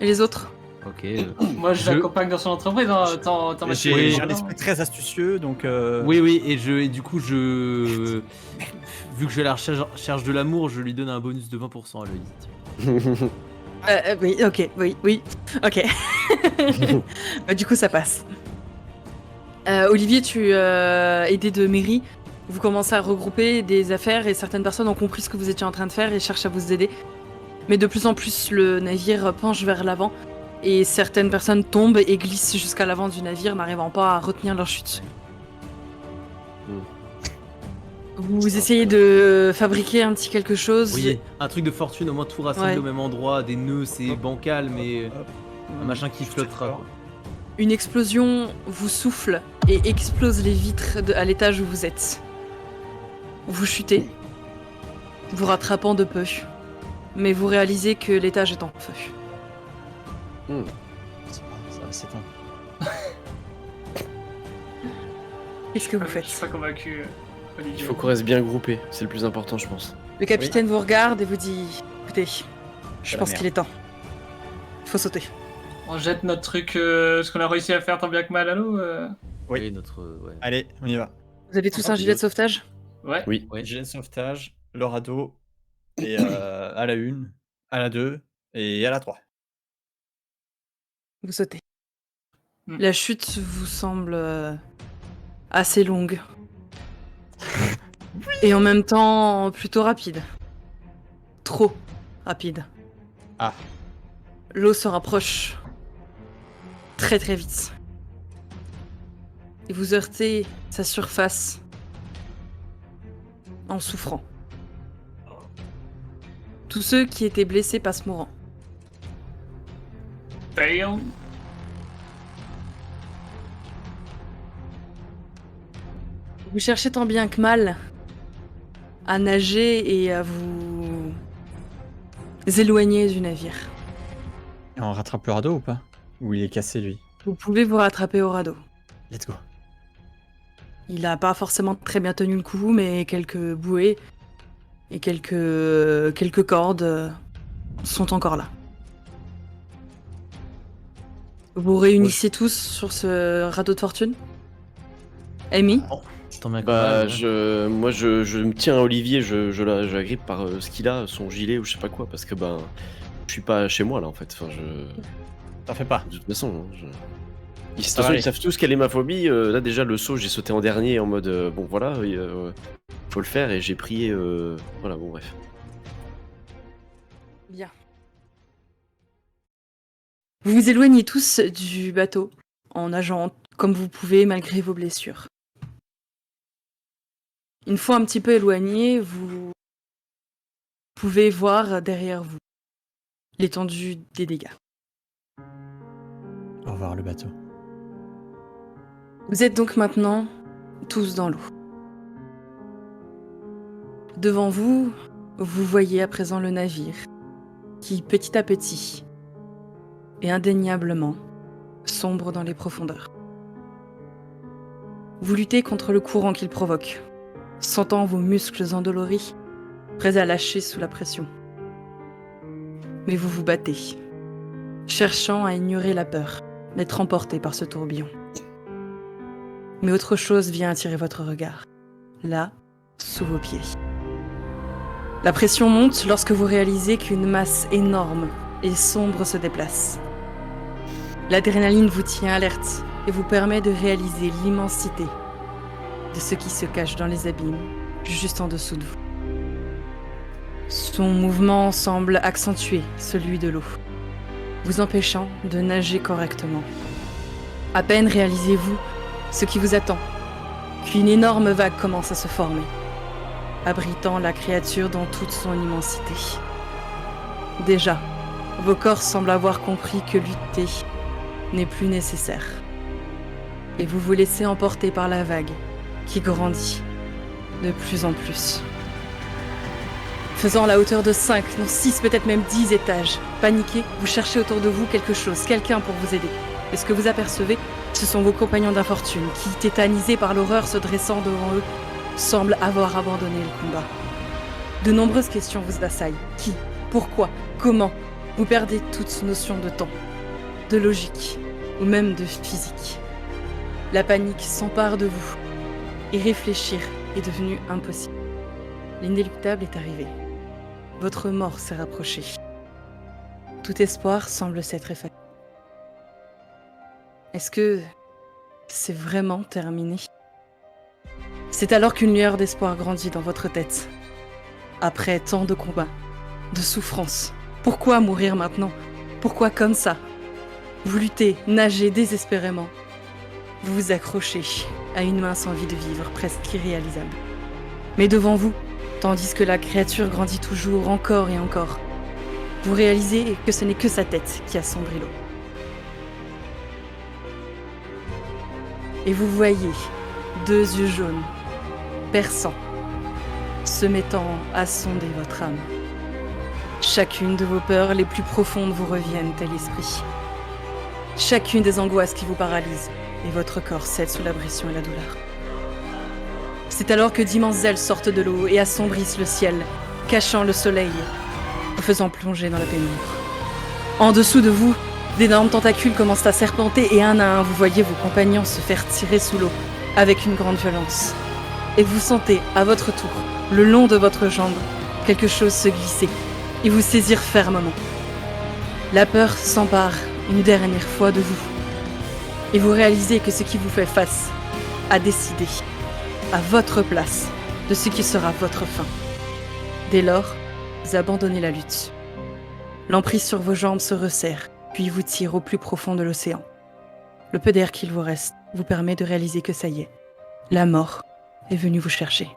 Et les autres? Ok. Moi, je l'accompagne dans son entreprise. Hein. T'en mets J'ai Oui. un esprit très astucieux, donc... Oui, et du coup, vu que je vais à la recherche de l'amour, je lui donne un bonus de 20% à Elodie. Oui, ok, oui, ok. Bah, du coup, ça passe. Olivier, tu aidé de Mary, vous commencez à regrouper des affaires et certaines personnes ont compris ce que vous étiez en train de faire et cherchent à vous aider. Mais de plus en plus, le navire penche vers l'avant et certaines personnes tombent et glissent jusqu'à l'avant du navire, n'arrivant pas à retenir leur chute. Mm. Vous essayez de fabriquer un petit quelque chose. Oui, un truc de fortune, au moins tout rassemblé Ouais. au même endroit. Des nœuds, c'est Hop. bancal, mais Hop. un machin qui Je sais flottera. pas. Quoi. Une explosion vous souffle et explose les vitres à l'étage où vous êtes. Vous chutez, vous rattrapant de peu, mais vous réalisez que l'étage est en feu. Ça va s'éteindre. Qu'est-ce que vous Je faites? suis pas convaincu, Olivier. Il faut qu'on reste bien groupé, c'est le plus important, je pense. Le capitaine vous regarde et vous dit écoutez, je la pense merde. qu'il est temps. Il faut sauter. On jette notre truc, ce qu'on a réussi à faire tant bien que mal à l'eau. Oui. Oui, notre. Ouais. Allez, on y va. Vous avez tous un gilet de sauvetage? Ouais. Oui. Ouais. Gilet de sauvetage, le radeau, et à la 1, à la 2 et à la 3. Vous sautez. Hmm. La chute vous semble assez longue. Et en même temps plutôt rapide. Trop rapide. Ah. L'eau se rapproche très très vite. Et vous heurtez sa surface en souffrant. Tous ceux qui étaient blessés passent mourant. Fail. Vous cherchez tant bien que mal à nager et à vous éloigner du navire. Et on rattrape le radeau ou pas? Ou il est cassé lui? Vous pouvez vous rattraper au radeau. Let's go. Il a pas forcément très bien tenu le coup, mais quelques bouées et quelques cordes sont encore là. Vous réunissez tous sur ce radeau de fortune? Amy? Tant bien que Bah, mal, ouais. moi, je me tiens à Olivier, je l'agrippe par ce qu'il a, son gilet ou je sais pas quoi, parce que ben, je suis pas chez moi là en fait. Enfin, T'en fais pas. de toute façon, hein, de toute Ça va façon, aller. ils savent tous quelle est ma phobie. Là, déjà, le saut, j'ai sauté en dernier en mode bon, voilà, faut le faire et j'ai prié. Voilà, bon, bref. Bien. Vous vous éloignez tous du bateau en nageant comme vous pouvez malgré vos blessures. Une fois un petit peu éloigné, vous pouvez voir derrière vous l'étendue des dégâts. Au revoir le bateau. Vous êtes donc maintenant tous dans l'eau. Devant vous, vous voyez à présent le navire qui, petit à petit et indéniablement, sombre dans les profondeurs. Vous luttez contre le courant qu'il provoque, sentant vos muscles endoloris, prêts à lâcher sous la pression. Mais vous vous battez, cherchant à ignorer la peur d'être emporté par ce tourbillon. Mais autre chose vient attirer votre regard, là, sous vos pieds. La pression monte lorsque vous réalisez qu'une masse énorme et sombre se déplace. L'adrénaline vous tient alerte et vous permet de réaliser l'immensité de ce qui se cache dans les abîmes, juste en dessous de vous. Son mouvement semble accentuer celui de l'eau, vous empêchant de nager correctement. À peine réalisez-vous ce qui vous attend, qu'une énorme vague commence à se former, abritant la créature dans toute son immensité. Déjà, vos corps semblent avoir compris que lutter n'est plus nécessaire. Et vous vous laissez emporter par la vague qui grandit de plus en plus. Faisant la hauteur de 5, non 6, peut-être même 10 étages, paniqué, vous cherchez autour de vous quelque chose, quelqu'un pour vous aider. Et ce que vous apercevez, ce sont vos compagnons d'infortune qui, tétanisés par l'horreur se dressant devant eux, semblent avoir abandonné le combat. De nombreuses questions vous assaillent. Qui? Pourquoi? Comment? Vous perdez toute notion de temps, de logique ou même de physique. La panique s'empare de vous et réfléchir est devenu impossible. L'inéluctable est arrivé. Votre mort s'est rapprochée. Tout espoir semble s'être effacé. Est-ce que c'est vraiment terminé? C'est alors qu'une lueur d'espoir grandit dans votre tête. Après tant de combats, de souffrances, pourquoi mourir maintenant? Pourquoi comme ça? Vous luttez, nagez désespérément. Vous vous accrochez à une mince envie de vivre presque irréalisable. Mais devant vous, tandis que la créature grandit toujours encore et encore, vous réalisez que ce n'est que sa tête qui assombrit l'eau. Et vous voyez 2 yeux jaunes, perçants, se mettant à sonder votre âme. Chacune de vos peurs les plus profondes vous reviennent à l'esprit. Chacune des angoisses qui vous paralysent, et votre corps cède sous la pression et la douleur. C'est alors que d'immenses ailes sortent de l'eau et assombrissent le ciel, cachant le soleil, vous faisant plonger dans la pénombre. En dessous de vous, d'énormes tentacules commencent à serpenter et un à un, vous voyez vos compagnons se faire tirer sous l'eau avec une grande violence. Et vous sentez, à votre tour, le long de votre jambe, quelque chose se glisser et vous saisir fermement. La peur s'empare une dernière fois de vous. Et vous réalisez que ce qui vous fait face a décidé, à votre place, de ce qui sera votre fin. Dès lors, vous abandonnez la lutte. L'emprise sur vos jambes se resserre, puis vous tire au plus profond de l'océan. Le peu d'air qu'il vous reste vous permet de réaliser que ça y est, la mort est venue vous chercher.